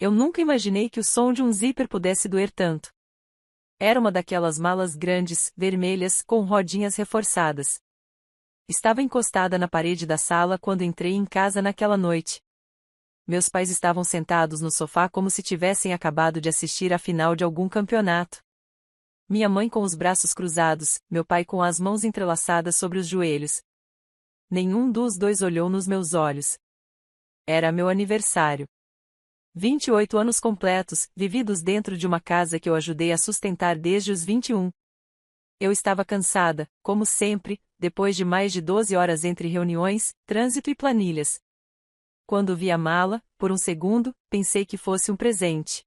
Eu nunca imaginei que o som de um zíper pudesse doer tanto. Era uma daquelas malas grandes, vermelhas, com rodinhas reforçadas. Estava encostada na parede da sala quando entrei em casa naquela noite. Meus pais estavam sentados no sofá como se tivessem acabado de assistir à final de algum campeonato. Minha mãe com os braços cruzados, meu pai com as mãos entrelaçadas sobre os joelhos. Nenhum dos dois olhou nos meus olhos. Era meu aniversário. 28 anos completos, vividos dentro de uma casa que eu ajudei a sustentar desde os 21. Eu estava cansada, como sempre, depois de mais de 12 horas entre reuniões, trânsito e planilhas. Quando vi a mala, por um segundo, pensei que fosse um presente.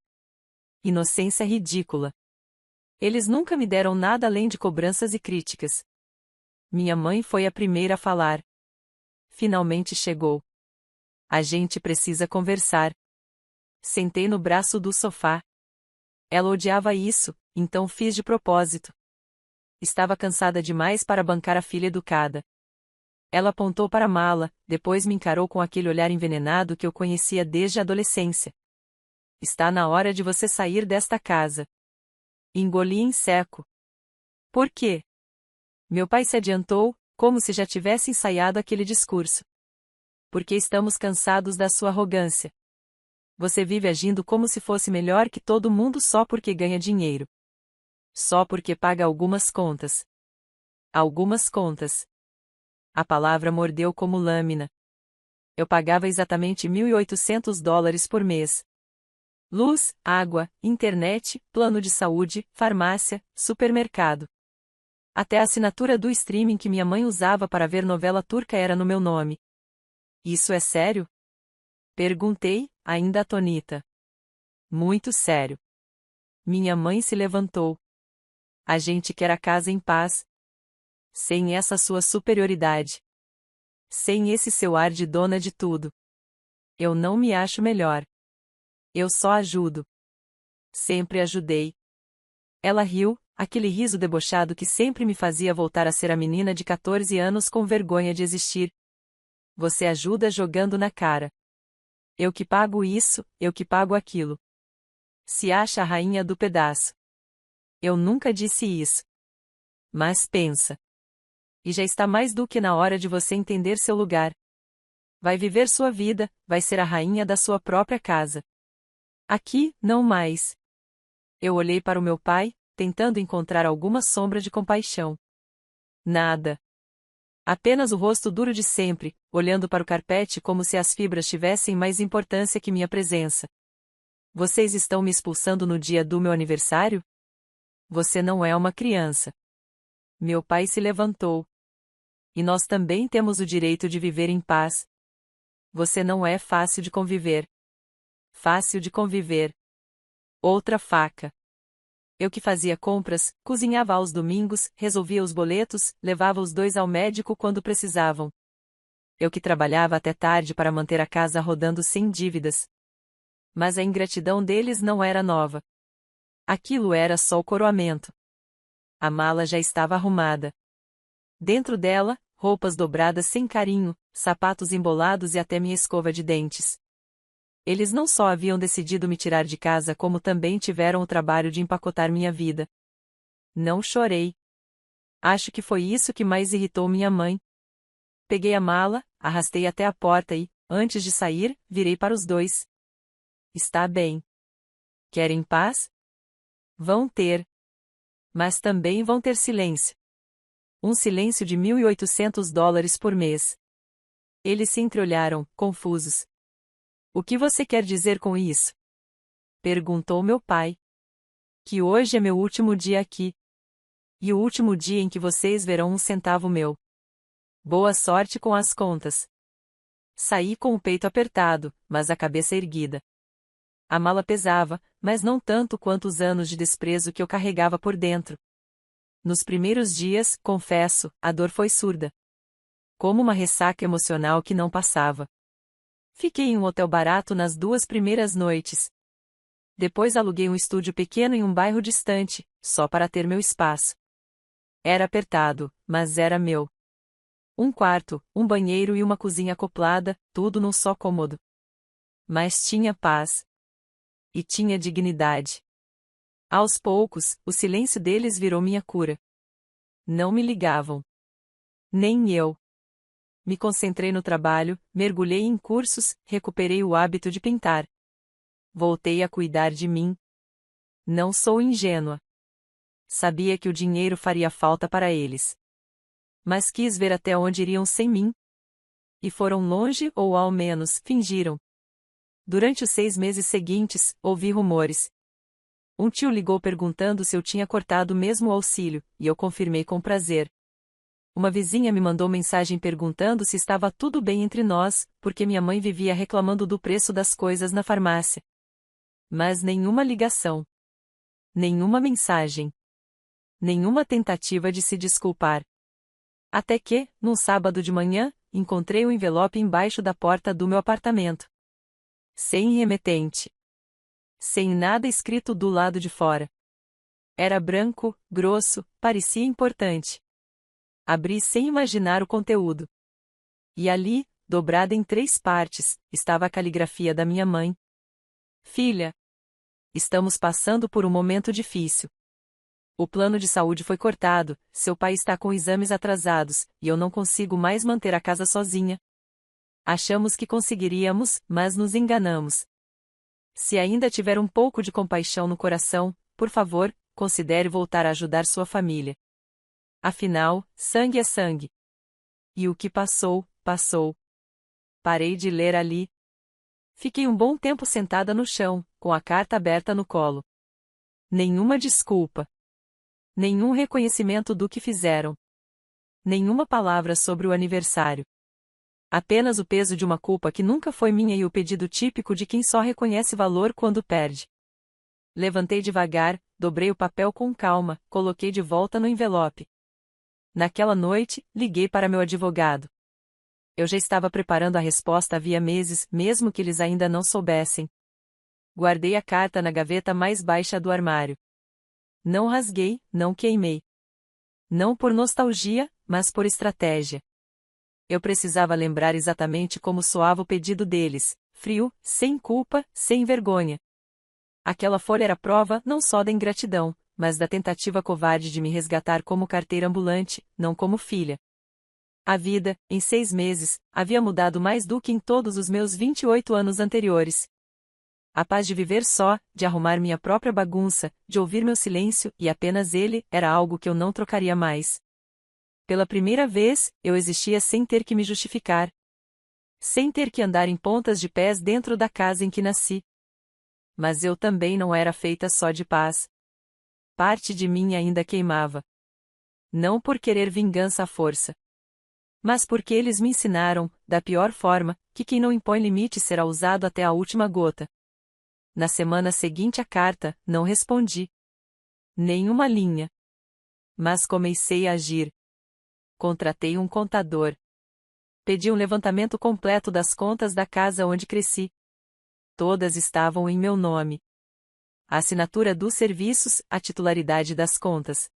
Inocência ridícula. Eles nunca me deram nada além de cobranças e críticas. Minha mãe foi a primeira a falar. Finalmente chegou. A gente precisa conversar. Sentei no braço do sofá. Ela odiava isso, então fiz de propósito. Estava cansada demais para bancar a filha educada. Ela apontou para a mala, depois me encarou com aquele olhar envenenado que eu conhecia desde a adolescência. Está na hora de você sair desta casa. Engoli em seco. Por quê? Meu pai se adiantou, como se já tivesse ensaiado aquele discurso. Porque estamos cansados da sua arrogância. Você vive agindo como se fosse melhor que todo mundo só porque ganha dinheiro. Só porque paga algumas contas. Algumas contas. A palavra mordeu como lâmina. Eu pagava exatamente $1.800 por mês. Luz, água, internet, plano de saúde, farmácia, supermercado. Até a assinatura do streaming que minha mãe usava para ver novela turca era no meu nome. Isso é sério? Perguntei, ainda atônita. Muito sério. Minha mãe se levantou. A gente quer a casa em paz. Sem essa sua superioridade. Sem esse seu ar de dona de tudo. Eu não me acho melhor. Eu só ajudo. Sempre ajudei. Ela riu, aquele riso debochado que sempre me fazia voltar a ser a menina de 14 anos com vergonha de existir. Você ajuda jogando na cara. Eu que pago isso, eu que pago aquilo. Se acha a rainha do pedaço. Eu nunca disse isso. Mas pensa. E já está mais do que na hora de você entender seu lugar. Vai viver sua vida, vai ser a rainha da sua própria casa. Aqui, não mais. Eu olhei para o meu pai, tentando encontrar alguma sombra de compaixão. Nada. Apenas o rosto duro de sempre, olhando para o carpete como se as fibras tivessem mais importância que minha presença. Vocês estão me expulsando no dia do meu aniversário? Você não é uma criança. Meu pai se levantou. E nós também temos o direito de viver em paz. Você não é fácil de conviver. Fácil de conviver. Outra faca. Eu que fazia compras, cozinhava aos domingos, resolvia os boletos, levava os dois ao médico quando precisavam. Eu que trabalhava até tarde para manter a casa rodando sem dívidas. Mas a ingratidão deles não era nova. Aquilo era só o coroamento. A mala já estava arrumada. Dentro dela, roupas dobradas sem carinho, sapatos embolados e até minha escova de dentes. Eles não só haviam decidido me tirar de casa como também tiveram o trabalho de empacotar minha vida. Não chorei. Acho que foi isso que mais irritou minha mãe. Peguei a mala, arrastei até a porta e, antes de sair, virei para os dois. Está bem. Querem paz? Vão ter. Mas também vão ter silêncio. Um silêncio de $1.800 por mês. Eles se entreolharam, confusos. O que você quer dizer com isso? Perguntou meu pai. Que hoje é meu último dia aqui. E o último dia em que vocês verão um centavo meu. Boa sorte com as contas. Saí com o peito apertado, mas a cabeça erguida. A mala pesava, mas não tanto quanto os anos de desprezo que eu carregava por dentro. Nos primeiros dias, confesso, a dor foi surda. Como uma ressaca emocional que não passava. Fiquei em um hotel barato nas 2 primeiras noites. Depois aluguei um estúdio pequeno em um bairro distante, só para ter meu espaço. Era apertado, mas era meu. Um quarto, um banheiro e uma cozinha acoplada, tudo num só cômodo. Mas tinha paz. e tinha dignidade. Aos poucos, o silêncio deles virou minha cura. Não me ligavam. Nem eu. Me concentrei no trabalho, mergulhei em cursos, recuperei o hábito de pintar. Voltei a cuidar de mim. Não sou ingênua. Sabia que o dinheiro faria falta para eles. Mas quis ver até onde iriam sem mim. E foram longe ou ao menos fingiram. Durante os 6 meses seguintes, ouvi rumores. Um tio ligou perguntando se eu tinha cortado mesmo o auxílio, e eu confirmei com prazer. Uma vizinha me mandou mensagem perguntando se estava tudo bem entre nós, porque minha mãe vivia reclamando do preço das coisas na farmácia. Mas nenhuma ligação. Nenhuma mensagem. Nenhuma tentativa de se desculpar. Até que, num sábado de manhã, encontrei o envelope embaixo da porta do meu apartamento. Sem remetente. Sem nada escrito do lado de fora. Era branco, grosso, parecia importante. Abri sem imaginar o conteúdo. E ali, dobrada em 3 partes, estava a caligrafia da minha mãe. Filha, estamos passando por um momento difícil. O plano de saúde foi cortado, seu pai está com exames atrasados, e eu não consigo mais manter a casa sozinha. Achamos que conseguiríamos, mas nos enganamos. Se ainda tiver um pouco de compaixão no coração, por favor, considere voltar a ajudar sua família. Afinal, sangue é sangue. E o que passou, passou. Parei de ler ali. Fiquei um bom tempo sentada no chão, com a carta aberta no colo. Nenhuma desculpa. Nenhum reconhecimento do que fizeram. Nenhuma palavra sobre o aniversário. Apenas o peso de uma culpa que nunca foi minha e o pedido típico de quem só reconhece valor quando perde. Levantei devagar, dobrei o papel com calma, coloquei de volta no envelope. Naquela noite, liguei para meu advogado. Eu já estava preparando a resposta havia meses, mesmo que eles ainda não soubessem. Guardei a carta na gaveta mais baixa do armário. Não rasguei, não queimei. Não por nostalgia, mas por estratégia. Eu precisava lembrar exatamente como soava o pedido deles, frio, sem culpa, sem vergonha. Aquela folha era prova não só da ingratidão, mas da tentativa covarde de me resgatar como carteira ambulante, não como filha. A vida, em 6 meses, havia mudado mais do que em todos os meus 28 anos anteriores. A paz de viver só, de arrumar minha própria bagunça, de ouvir meu silêncio, e apenas ele, era algo que eu não trocaria mais. Pela primeira vez, eu existia sem ter que me justificar. Sem ter que andar em pontas de pés dentro da casa em que nasci. Mas eu também não era feita só de paz. Parte de mim ainda queimava. Não por querer vingança à força. Mas porque eles me ensinaram, da pior forma, que quem não impõe limite será usado até a última gota. Na semana seguinte à carta, não respondi. Nem uma linha. Mas comecei a agir. Contratei um contador. Pedi um levantamento completo das contas da casa onde cresci. Todas estavam em meu nome. A assinatura dos serviços, a titularidade das contas.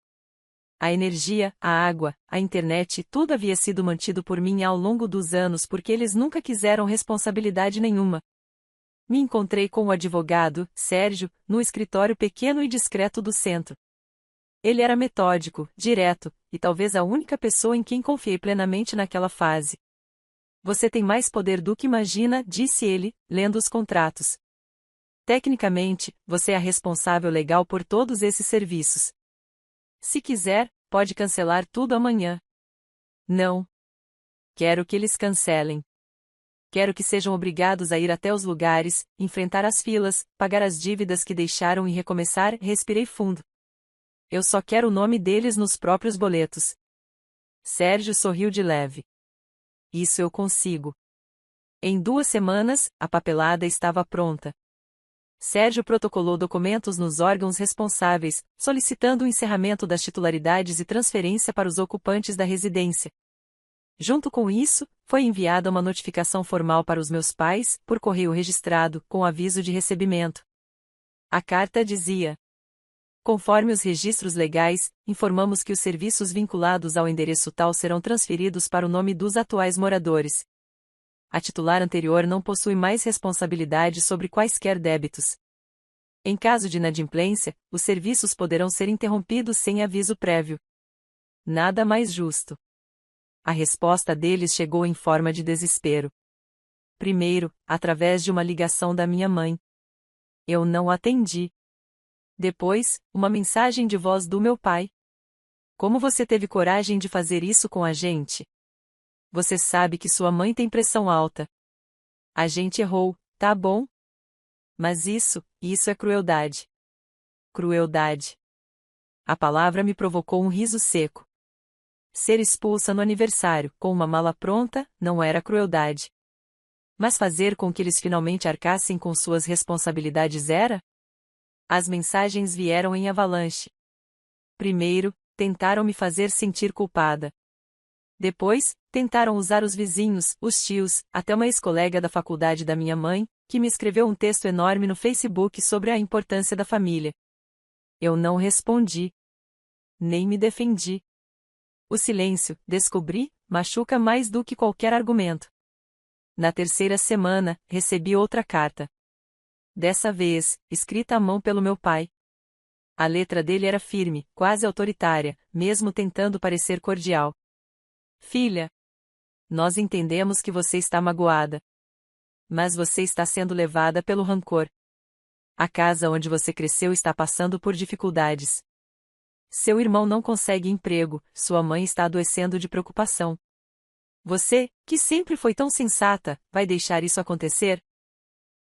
A energia, a água, a internet, tudo havia sido mantido por mim ao longo dos anos porque eles nunca quiseram responsabilidade nenhuma. Me encontrei com o advogado, Sérgio, no escritório pequeno e discreto do centro. Ele era metódico, direto, e talvez a única pessoa em quem confiei plenamente naquela fase. Você tem mais poder do que imagina, disse ele, lendo os contratos. Tecnicamente, você é a responsável legal por todos esses serviços. Se quiser, pode cancelar tudo amanhã. Não. Quero que eles cancelem. Quero que sejam obrigados a ir até os lugares, enfrentar as filas, pagar as dívidas que deixaram e recomeçar. Respirei fundo. Eu só quero o nome deles nos próprios boletos. Sérgio sorriu de leve. Isso eu consigo. Em 2 semanas, a papelada estava pronta. Sérgio protocolou documentos nos órgãos responsáveis, solicitando o encerramento das titularidades e transferência para os ocupantes da residência. Junto com isso, foi enviada uma notificação formal para os meus pais, por correio registrado, com aviso de recebimento. A carta dizia: conforme os registros legais, informamos que os serviços vinculados ao endereço tal serão transferidos para o nome dos atuais moradores. A titular anterior não possui mais responsabilidade sobre quaisquer débitos. Em caso de inadimplência, os serviços poderão ser interrompidos sem aviso prévio. Nada mais justo. A resposta deles chegou em forma de desespero. Primeiro, através de uma ligação da minha mãe. Eu não atendi. Depois, uma mensagem de voz do meu pai. Como você teve coragem de fazer isso com a gente? Você sabe que sua mãe tem pressão alta. A gente errou, tá bom? Mas isso é crueldade. Crueldade. A palavra me provocou um riso seco. Ser expulsa no aniversário, com uma mala pronta, não era crueldade. Mas fazer com que eles finalmente arcassem com suas responsabilidades era? As mensagens vieram em avalanche. Primeiro, tentaram me fazer sentir culpada. Depois, tentaram usar os vizinhos, os tios, até uma ex-colega da faculdade da minha mãe, que me escreveu um texto enorme no Facebook sobre a importância da família. Eu não respondi. Nem me defendi. O silêncio, descobri, machuca mais do que qualquer argumento. Na terceira semana, recebi outra carta. Dessa vez, escrita à mão pelo meu pai. A letra dele era firme, quase autoritária, mesmo tentando parecer cordial. Filha, nós entendemos que você está magoada. Mas você está sendo levada pelo rancor. A casa onde você cresceu está passando por dificuldades. Seu irmão não consegue emprego, sua mãe está adoecendo de preocupação. Você, que sempre foi tão sensata, vai deixar isso acontecer?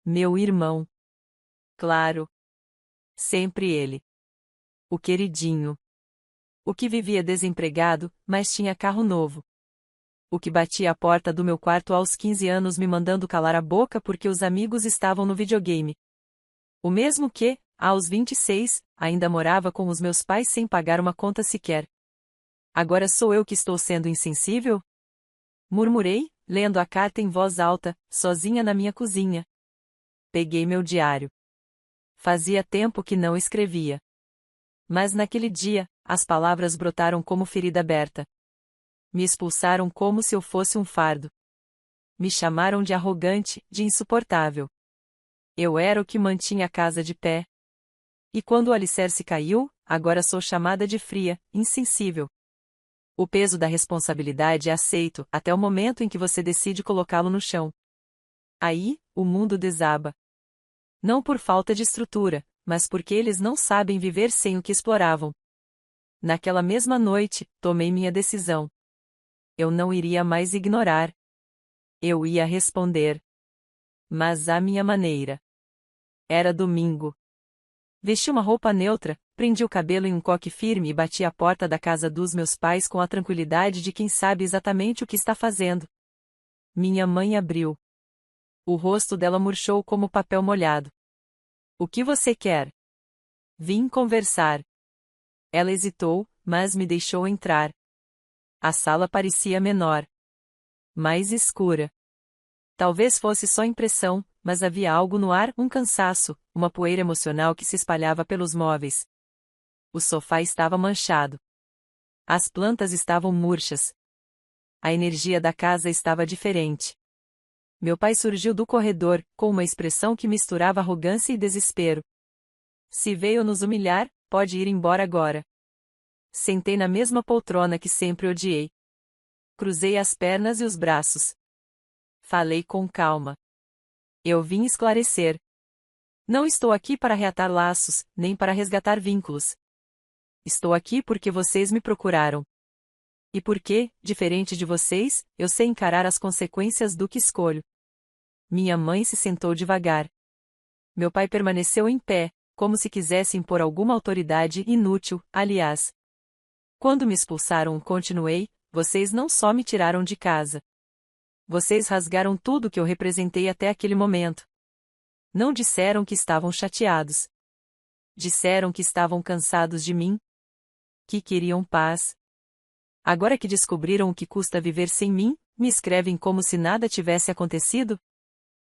Meu irmão. Claro. Sempre ele. O queridinho. O que vivia desempregado, mas tinha carro novo. O que batia a porta do meu quarto aos 15 anos me mandando calar a boca porque os amigos estavam no videogame. O mesmo que, aos 26, ainda morava com os meus pais sem pagar uma conta sequer. Agora sou eu que estou sendo insensível? Murmurei, lendo a carta em voz alta, sozinha na minha cozinha. Peguei meu diário. Fazia tempo que não escrevia. Mas naquele dia, as palavras brotaram como ferida aberta. Me expulsaram como se eu fosse um fardo. Me chamaram de arrogante, de insuportável. Eu era o que mantinha a casa de pé. E quando o alicerce caiu, agora sou chamada de fria, insensível. O peso da responsabilidade é aceito até o momento em que você decide colocá-lo no chão. Aí, o mundo desaba. Não por falta de estrutura, mas porque eles não sabem viver sem o que exploravam. Naquela mesma noite, tomei minha decisão. Eu não iria mais ignorar. Eu ia responder. Mas à minha maneira. Era domingo. Vesti uma roupa neutra, prendi o cabelo em um coque firme e bati a porta da casa dos meus pais com a tranquilidade de quem sabe exatamente o que está fazendo. Minha mãe abriu. O rosto dela murchou como papel molhado. O que você quer? Vim conversar. Ela hesitou, mas me deixou entrar. A sala parecia menor. Mais escura. Talvez fosse só impressão, mas havia algo no ar, um cansaço, uma poeira emocional que se espalhava pelos móveis. O sofá estava manchado. As plantas estavam murchas. A energia da casa estava diferente. Meu pai surgiu do corredor, com uma expressão que misturava arrogância e desespero. Se veio nos humilhar, pode ir embora agora. Sentei na mesma poltrona que sempre odiei. Cruzei as pernas e os braços. Falei com calma. Eu vim esclarecer. Não estou aqui para reatar laços, nem para resgatar vínculos. Estou aqui porque vocês me procuraram. E porque, diferente de vocês, eu sei encarar as consequências do que escolho. Minha mãe se sentou devagar. Meu pai permaneceu em pé, como se quisesse impor alguma autoridade inútil, aliás. Quando me expulsaram, continuei, vocês não só me tiraram de casa. Vocês rasgaram tudo que eu representei até aquele momento. Não disseram que estavam chateados. Disseram que estavam cansados de mim. Que queriam paz. Agora que descobriram o que custa viver sem mim, me escrevem como se nada tivesse acontecido?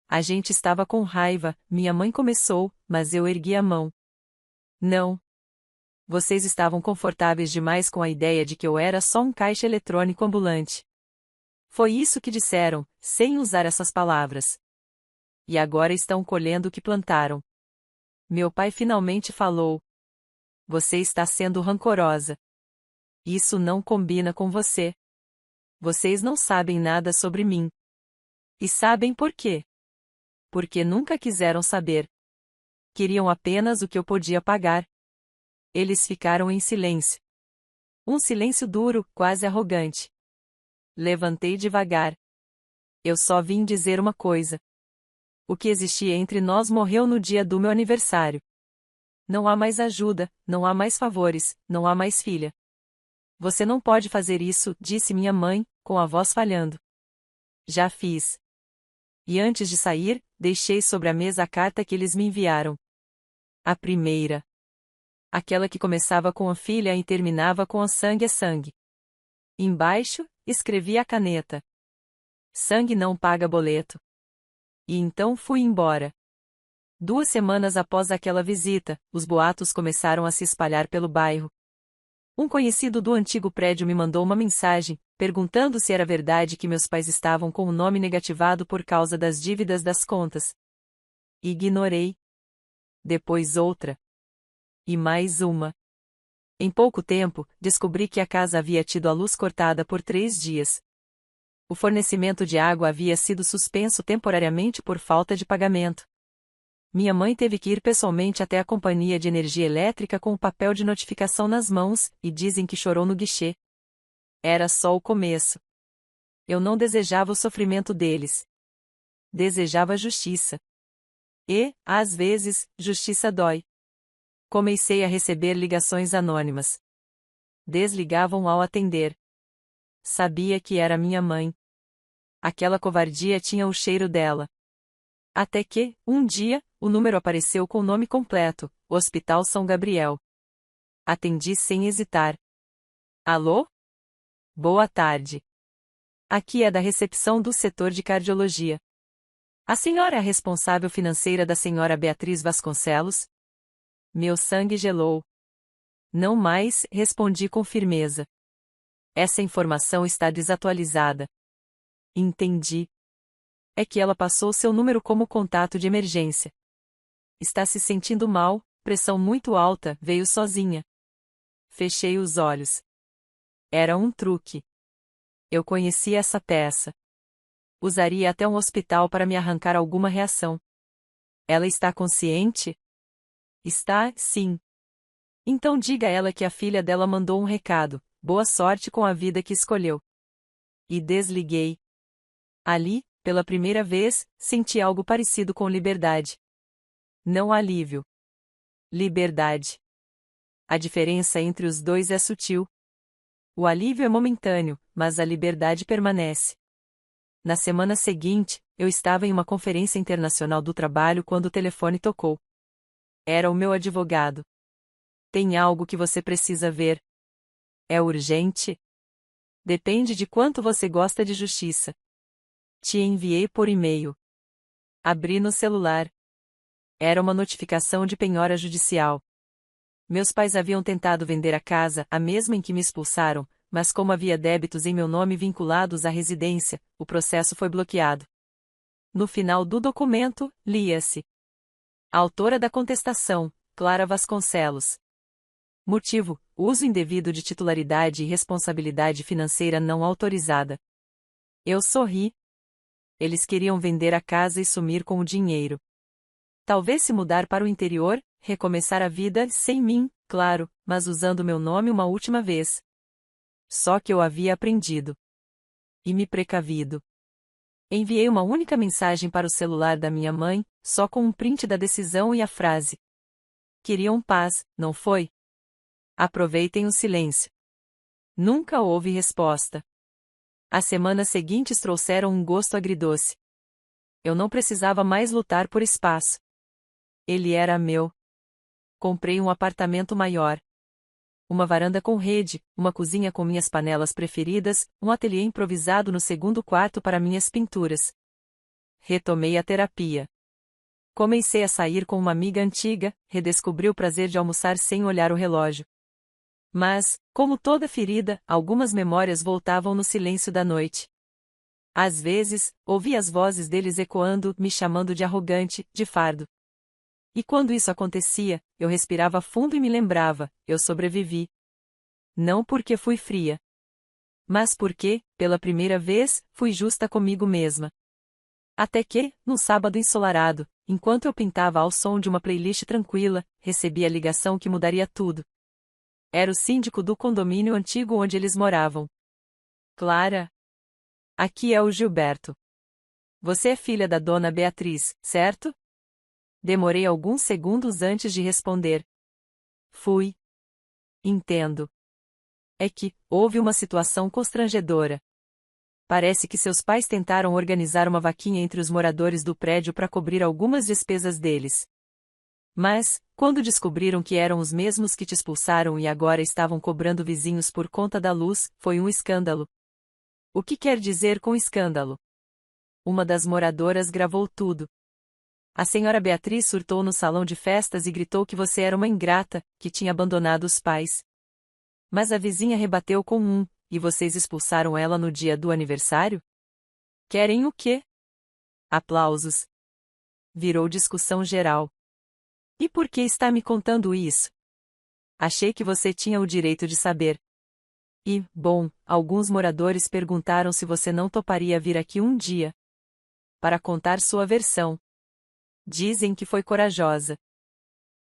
A gente estava com raiva, minha mãe começou, mas eu ergui a mão. Não. Vocês estavam confortáveis demais com a ideia de que eu era só um caixa eletrônico ambulante. Foi isso que disseram, sem usar essas palavras. E agora estão colhendo o que plantaram. Meu pai finalmente falou. Você está sendo rancorosa. Isso não combina com você. Vocês não sabem nada sobre mim. E sabem por quê? Porque nunca quiseram saber. Queriam apenas o que eu podia pagar. Eles ficaram em silêncio. Um silêncio duro, quase arrogante. Levantei devagar. Eu só vim dizer uma coisa. O que existia entre nós morreu no dia do meu aniversário. Não há mais ajuda, não há mais favores, não há mais filha. Você não pode fazer isso, disse minha mãe, com a voz falhando. Já fiz. E antes de sair, deixei sobre a mesa a carta que eles me enviaram. A primeira. Aquela que começava com a filha e terminava com a sangue é sangue. Embaixo, escrevi a caneta. Sangue não paga boleto. E então fui embora. 2 semanas após aquela visita, os boatos começaram a se espalhar pelo bairro. Um conhecido do antigo prédio me mandou uma mensagem, perguntando se era verdade que meus pais estavam com o nome negativado por causa das dívidas das contas. Ignorei. Depois outra. E mais uma. Em pouco tempo, descobri que a casa havia tido a luz cortada por 3 dias. O fornecimento de água havia sido suspenso temporariamente por falta de pagamento. Minha mãe teve que ir pessoalmente até a companhia de energia elétrica com o papel de notificação nas mãos, e dizem que chorou no guichê. Era só o começo. Eu não desejava o sofrimento deles. Desejava justiça. E, às vezes, justiça dói. Comecei a receber ligações anônimas. Desligavam ao atender. Sabia que era minha mãe. Aquela covardia tinha o cheiro dela. Até que, um dia, o número apareceu com o nome completo, Hospital São Gabriel. Atendi sem hesitar. Alô? Boa tarde. Aqui é da recepção do setor de cardiologia. A senhora é a responsável financeira da senhora Beatriz Vasconcelos? Meu sangue gelou. Não mais, respondi com firmeza. Essa informação está desatualizada. Entendi. É que ela passou seu número como contato de emergência. Está se sentindo mal, pressão muito alta, veio sozinha. Fechei os olhos. Era um truque. Eu conhecia essa peça. Usaria até um hospital para me arrancar alguma reação. Ela está consciente? Está, sim. Então diga a ela que a filha dela mandou um recado, boa sorte com a vida que escolheu. E desliguei. Ali, pela primeira vez, senti algo parecido com liberdade. Não alívio. Liberdade. A diferença entre os dois é sutil. O alívio é momentâneo, mas a liberdade permanece. Na semana seguinte, eu estava em uma conferência internacional do trabalho quando o telefone tocou. Era o meu advogado. Tem algo que você precisa ver. É urgente? Depende de quanto você gosta de justiça. Te enviei por e-mail. Abri no celular. Era uma notificação de penhora judicial. Meus pais haviam tentado vender a casa, a mesma em que me expulsaram, mas como havia débitos em meu nome vinculados à residência, o processo foi bloqueado. No final do documento, lia-se: autora da contestação, Clara Vasconcelos. Motivo: uso indevido de titularidade e responsabilidade financeira não autorizada. Eu sorri. Eles queriam vender a casa e sumir com o dinheiro. Talvez se mudar para o interior, recomeçar a vida sem mim, claro, mas usando meu nome uma última vez. Só que eu havia aprendido. E me precavido. Enviei uma única mensagem para o celular da minha mãe, só com um print da decisão e a frase: queriam paz, não foi? Aproveitem o silêncio. Nunca houve resposta. As semanas seguintes trouxeram um gosto agridoce. Eu não precisava mais lutar por espaço. Ele era meu. Comprei um apartamento maior. Uma varanda com rede, uma cozinha com minhas panelas preferidas, um ateliê improvisado no segundo quarto para minhas pinturas. Retomei a terapia. Comecei a sair com uma amiga antiga, redescobri o prazer de almoçar sem olhar o relógio. Mas, como toda ferida, algumas memórias voltavam no silêncio da noite. Às vezes, ouvia as vozes deles ecoando, me chamando de arrogante, de fardo. E quando isso acontecia, eu respirava fundo e me lembrava, eu sobrevivi. Não porque fui fria, mas porque, pela primeira vez, fui justa comigo mesma. Até que, num sábado ensolarado, enquanto eu pintava ao som de uma playlist tranquila, recebi a ligação que mudaria tudo. Era o síndico do condomínio antigo onde eles moravam. Clara? Aqui é o Gilberto. Você é filha da dona Beatriz, certo? Demorei alguns segundos antes de responder. Fui. Entendo. É que, houve uma situação constrangedora. Parece que seus pais tentaram organizar uma vaquinha entre os moradores do prédio para cobrir algumas despesas deles. Mas, quando descobriram que eram os mesmos que te expulsaram e agora estavam cobrando vizinhos por conta da luz, foi um escândalo. O que quer dizer com escândalo? Uma das moradoras gravou tudo. A senhora Beatriz surtou no salão de festas e gritou que você era uma ingrata, que tinha abandonado os pais. Mas a vizinha rebateu com e vocês expulsaram ela no dia do aniversário? Querem o quê? Aplausos. Virou discussão geral. E por que está me contando isso? Achei que você tinha o direito de saber. E, bom, alguns moradores perguntaram se você não toparia vir aqui um dia para contar sua versão. Dizem que foi corajosa.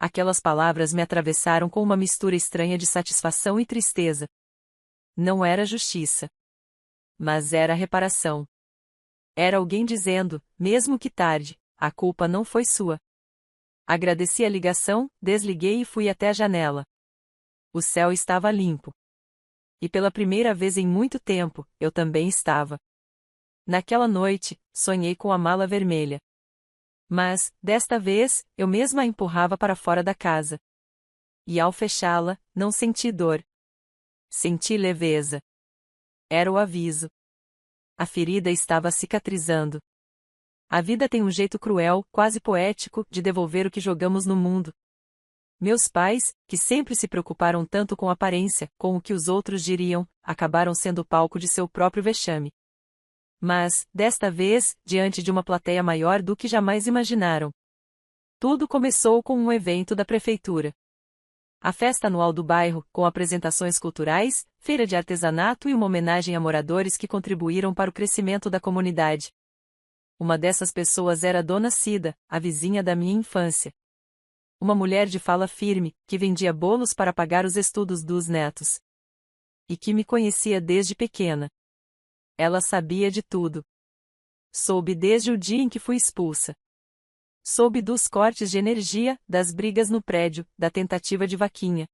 Aquelas palavras me atravessaram com uma mistura estranha de satisfação e tristeza. Não era justiça. Mas era reparação. Era alguém dizendo, mesmo que tarde, a culpa não foi sua. Agradeci a ligação, desliguei e fui até a janela. O céu estava limpo. E pela primeira vez em muito tempo, eu também estava. Naquela noite, sonhei com a mala vermelha. Mas, desta vez, eu mesma a empurrava para fora da casa. E ao fechá-la, não senti dor. Senti leveza. Era o aviso. A ferida estava cicatrizando. A vida tem um jeito cruel, quase poético, de devolver o que jogamos no mundo. Meus pais, que sempre se preocuparam tanto com aparência, com o que os outros diriam, acabaram sendo palco de seu próprio vexame. Mas, desta vez, diante de uma plateia maior do que jamais imaginaram. Tudo começou com um evento da prefeitura. A festa anual do bairro, com apresentações culturais, feira de artesanato e uma homenagem a moradores que contribuíram para o crescimento da comunidade. Uma dessas pessoas era a Dona Cida, a vizinha da minha infância. Uma mulher de fala firme, que vendia bolos para pagar os estudos dos netos. E que me conhecia desde pequena. Ela sabia de tudo. Soube desde o dia em que fui expulsa. Soube dos cortes de energia, das brigas no prédio, da tentativa de vaquinha.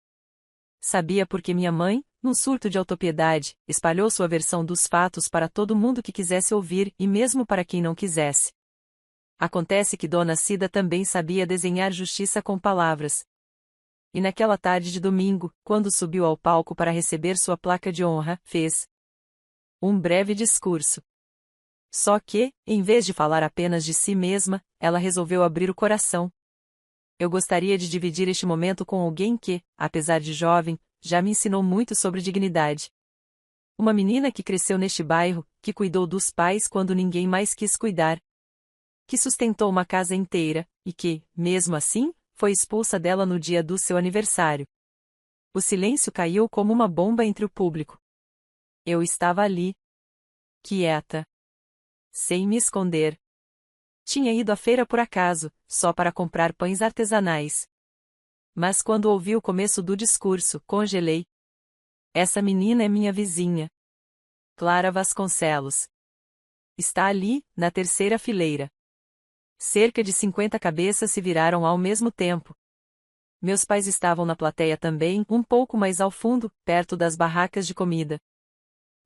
Sabia porque minha mãe, num surto de autopiedade, espalhou sua versão dos fatos para todo mundo que quisesse ouvir e mesmo para quem não quisesse. Acontece que Dona Cida também sabia desenhar justiça com palavras. E naquela tarde de domingo, quando subiu ao palco para receber sua placa de honra, fez um breve discurso. Só que, em vez de falar apenas de si mesma, ela resolveu abrir o coração. Eu gostaria de dividir este momento com alguém que, apesar de jovem, já me ensinou muito sobre dignidade. Uma menina que cresceu neste bairro, que cuidou dos pais quando ninguém mais quis cuidar. Que sustentou uma casa inteira, e que, mesmo assim, foi expulsa dela no dia do seu aniversário. O silêncio caiu como uma bomba entre o público. Eu estava ali. Quieta. Sem me esconder. Tinha ido à feira por acaso, só para comprar pães artesanais. Mas quando ouvi o começo do discurso, congelei. Essa menina é minha vizinha. Clara Vasconcelos. Está ali, na terceira fileira. Cerca de 50 cabeças se viraram ao mesmo tempo. Meus pais estavam na plateia também, um pouco mais ao fundo, perto das barracas de comida.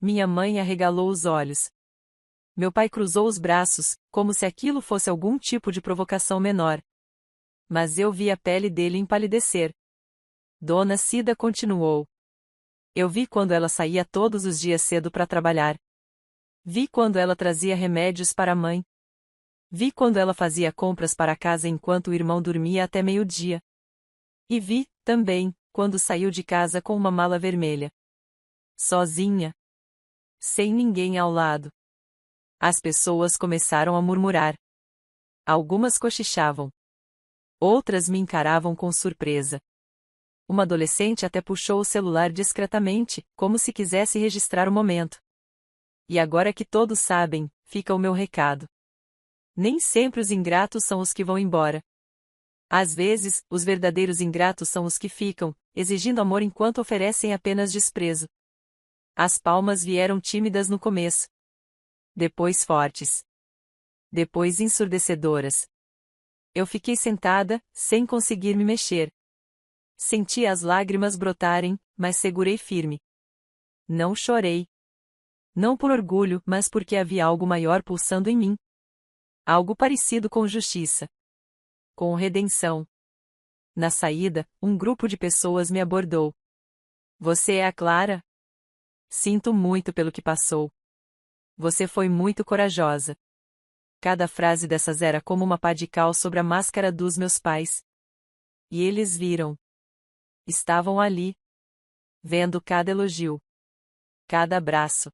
Minha mãe arregalou os olhos. Meu pai cruzou os braços, como se aquilo fosse algum tipo de provocação menor. Mas eu vi a pele dele empalidecer. Dona Cida continuou. Eu vi quando ela saía todos os dias cedo para trabalhar. Vi quando ela trazia remédios para a mãe. Vi quando ela fazia compras para casa enquanto o irmão dormia até meio-dia. E vi, também, quando saiu de casa com uma mala vermelha. Sozinha. Sem ninguém ao lado. As pessoas começaram a murmurar. Algumas cochichavam. Outras me encaravam com surpresa. Uma adolescente até puxou o celular discretamente, como se quisesse registrar o momento. E agora que todos sabem, fica o meu recado. Nem sempre os ingratos são os que vão embora. Às vezes, os verdadeiros ingratos são os que ficam, exigindo amor enquanto oferecem apenas desprezo. As palmas vieram tímidas no começo. Depois fortes. Depois ensurdecedoras. Eu fiquei sentada, sem conseguir me mexer. Senti as lágrimas brotarem, mas segurei firme. Não chorei. Não por orgulho, mas porque havia algo maior pulsando em mim. Algo parecido com justiça. Com redenção. Na saída, um grupo de pessoas me abordou. Você é a Clara? Sinto muito pelo que passou. Você foi muito corajosa. Cada frase dessas era como uma pá de cal sobre a máscara dos meus pais. E eles viram. Estavam ali. Vendo cada elogio. Cada abraço.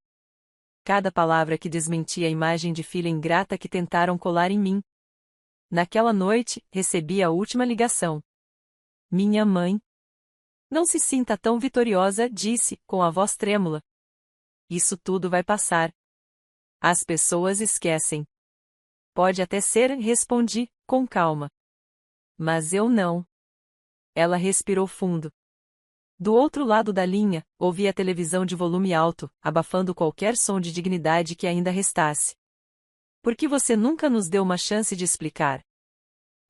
Cada palavra que desmentia a imagem de filha ingrata que tentaram colar em mim. Naquela noite, recebi a última ligação. Minha mãe. Não se sinta tão vitoriosa, disse, com a voz trêmula. Isso tudo vai passar. As pessoas esquecem. Pode até ser, respondi, com calma. Mas eu não. Ela respirou fundo. Do outro lado da linha, ouvi a televisão de volume alto, abafando qualquer som de dignidade que ainda restasse. Por que você nunca nos deu uma chance de explicar?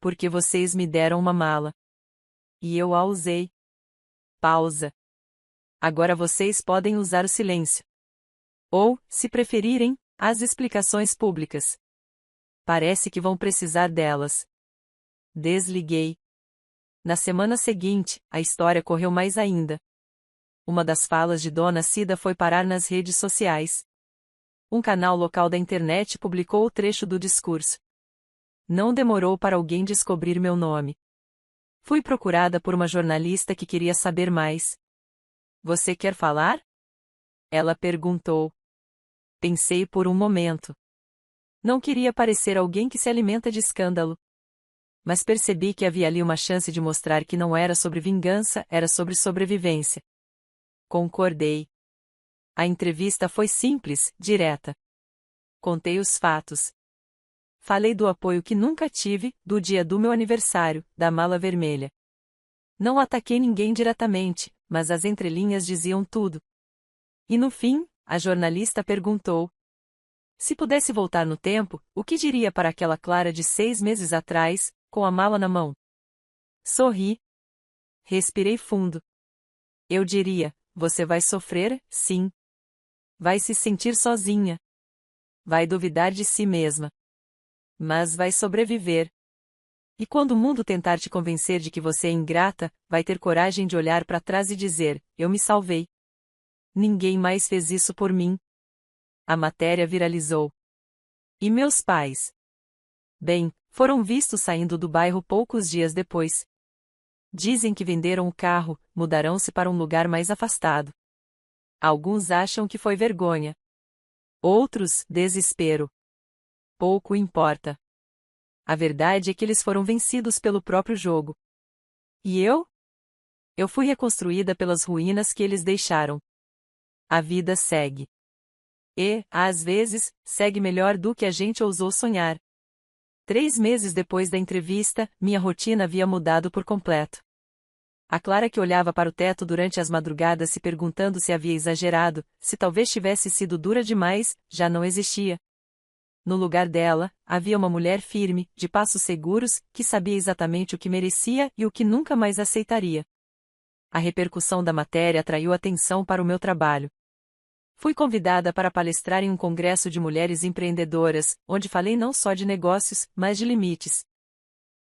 Porque vocês me deram uma mala. E eu a usei. Pausa. Agora vocês podem usar o silêncio. Ou, se preferirem, as explicações públicas. Parece que vão precisar delas. Desliguei. Na semana seguinte, a história correu mais ainda. Uma das falas de Dona Cida foi parar nas redes sociais. Um canal local da internet publicou o trecho do discurso. Não demorou para alguém descobrir meu nome. Fui procurada por uma jornalista que queria saber mais. Você quer falar? Ela perguntou. Pensei por um momento. Não queria parecer alguém que se alimenta de escândalo. Mas percebi que havia ali uma chance de mostrar que não era sobre vingança, era sobre sobrevivência. Concordei. A entrevista foi simples, direta. Contei os fatos. Falei do apoio que nunca tive, do dia do meu aniversário, da mala vermelha. Não ataquei ninguém diretamente, mas as entrelinhas diziam tudo. E no fim, a jornalista perguntou: se pudesse voltar no tempo, o que diria para aquela Clara de 6 meses atrás, com a mala na mão? Sorri. Respirei fundo. Eu diria: você vai sofrer, sim. Vai se sentir sozinha. Vai duvidar de si mesma. Mas vai sobreviver. E quando o mundo tentar te convencer de que você é ingrata, vai ter coragem de olhar para trás e dizer: eu me salvei. Ninguém mais fez isso por mim. A matéria viralizou. E meus pais? Bem, foram vistos saindo do bairro poucos dias depois. Dizem que venderam o carro, mudarão-se para um lugar mais afastado. Alguns acham que foi vergonha. Outros, desespero. Pouco importa. A verdade é que eles foram vencidos pelo próprio jogo. E eu? Eu fui reconstruída pelas ruínas que eles deixaram. A vida segue. E, às vezes, segue melhor do que a gente ousou sonhar. 3 meses depois da entrevista, minha rotina havia mudado por completo. A Clara que olhava para o teto durante as madrugadas se perguntando se havia exagerado, se talvez tivesse sido dura demais, já não existia. No lugar dela, havia uma mulher firme, de passos seguros, que sabia exatamente o que merecia e o que nunca mais aceitaria. A repercussão da matéria atraiu atenção para o meu trabalho. Fui convidada para palestrar em um congresso de mulheres empreendedoras, onde falei não só de negócios, mas de limites.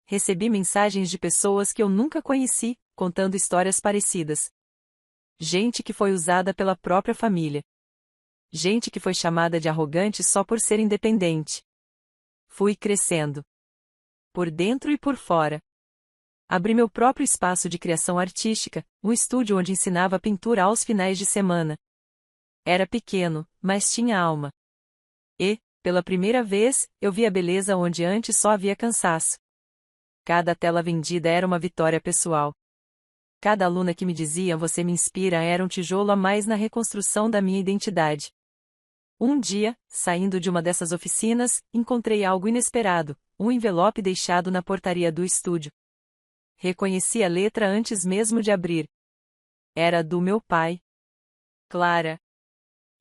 Recebi mensagens de pessoas que eu nunca conheci, contando histórias parecidas. Gente que foi usada pela própria família. Gente que foi chamada de arrogante só por ser independente. Fui crescendo. Por dentro e por fora. Abri meu próprio espaço de criação artística, um estúdio onde ensinava pintura aos finais de semana. Era pequeno, mas tinha alma. E, pela primeira vez, eu vi a beleza onde antes só havia cansaço. Cada tela vendida era uma vitória pessoal. Cada aluna que me dizia "você me inspira" era um tijolo a mais na reconstrução da minha identidade. Um dia, saindo de uma dessas oficinas, encontrei algo inesperado, um envelope deixado na portaria do estúdio. Reconheci a letra antes mesmo de abrir. Era do meu pai. Clara.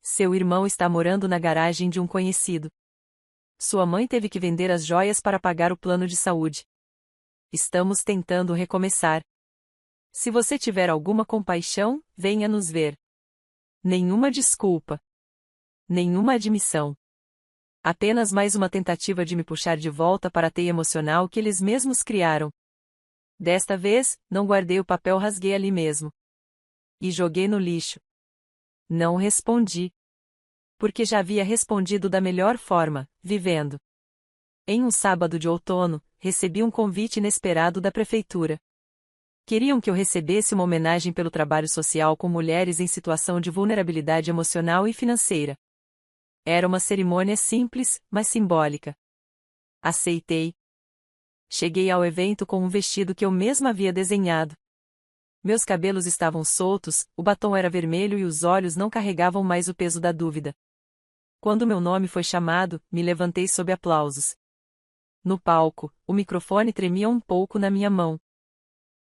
Seu irmão está morando na garagem de um conhecido. Sua mãe teve que vender as joias para pagar o plano de saúde. Estamos tentando recomeçar. Se você tiver alguma compaixão, venha nos ver. Nenhuma desculpa. Nenhuma admissão. Apenas mais uma tentativa de me puxar de volta para a teia emocional que eles mesmos criaram. Desta vez, não guardei o papel, rasguei ali mesmo. E joguei no lixo. Não respondi. Porque já havia respondido da melhor forma, vivendo. Em um sábado de outono, recebi um convite inesperado da prefeitura. Queriam que eu recebesse uma homenagem pelo trabalho social com mulheres em situação de vulnerabilidade emocional e financeira. Era uma cerimônia simples, mas simbólica. Aceitei. Cheguei ao evento com um vestido que eu mesma havia desenhado. Meus cabelos estavam soltos, o batom era vermelho e os olhos não carregavam mais o peso da dúvida. Quando meu nome foi chamado, me levantei sob aplausos. No palco, o microfone tremia um pouco na minha mão.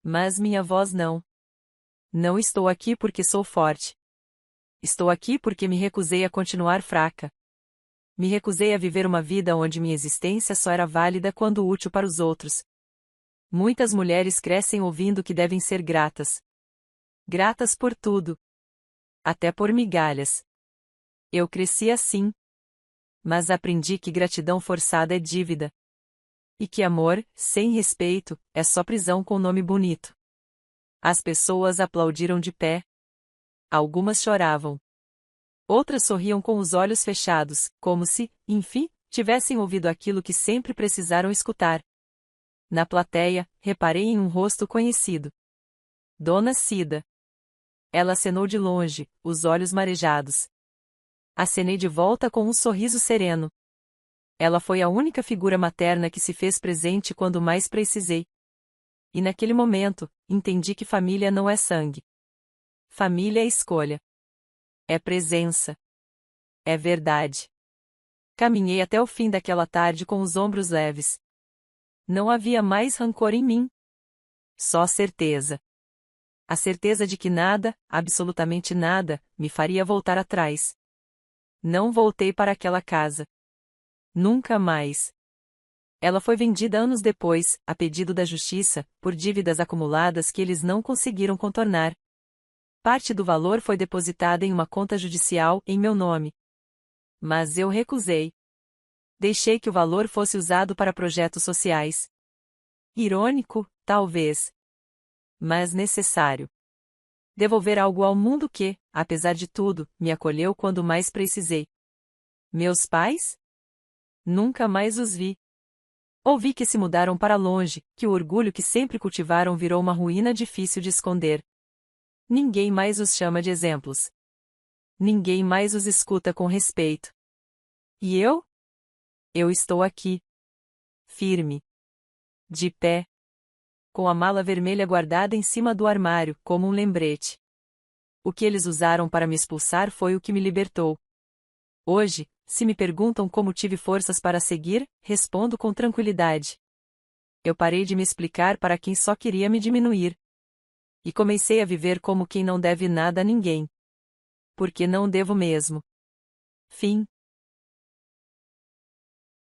Mas minha voz não. Não estou aqui porque sou forte. Estou aqui porque me recusei a continuar fraca. Me recusei a viver uma vida onde minha existência só era válida quando útil para os outros. Muitas mulheres crescem ouvindo que devem ser gratas. Gratas por tudo. Até por migalhas. Eu cresci assim. Mas aprendi que gratidão forçada é dívida. E que amor, sem respeito, é só prisão com nome bonito. As pessoas aplaudiram de pé. Algumas choravam. Outras sorriam com os olhos fechados, como se, enfim, tivessem ouvido aquilo que sempre precisaram escutar. Na plateia, reparei em um rosto conhecido. Dona Cida. Ela acenou de longe, os olhos marejados. Acenei de volta com um sorriso sereno. Ela foi a única figura materna que se fez presente quando mais precisei. E naquele momento, entendi que família não é sangue. Família é escolha. É presença. É verdade. Caminhei até o fim daquela tarde com os ombros leves. Não havia mais rancor em mim. Só certeza. A certeza de que nada, absolutamente nada, me faria voltar atrás. Não voltei para aquela casa. Nunca mais. Ela foi vendida anos depois, a pedido da justiça, por dívidas acumuladas que eles não conseguiram contornar. Parte do valor foi depositada em uma conta judicial em meu nome. Mas eu recusei. Deixei que o valor fosse usado para projetos sociais. Irônico, talvez. Mas necessário. Devolver algo ao mundo que, apesar de tudo, me acolheu quando mais precisei. Meus pais? Nunca mais os vi. Ouvi que se mudaram para longe, que o orgulho que sempre cultivaram virou uma ruína difícil de esconder. Ninguém mais os chama de exemplos. Ninguém mais os escuta com respeito. E eu? Eu estou aqui. Firme. De pé. Com a mala vermelha guardada em cima do armário, como um lembrete. O que eles usaram para me expulsar foi o que me libertou. Hoje, se me perguntam como tive forças para seguir, respondo com tranquilidade. Eu parei de me explicar para quem só queria me diminuir. E comecei a viver como quem não deve nada a ninguém. Porque não devo mesmo. Fim.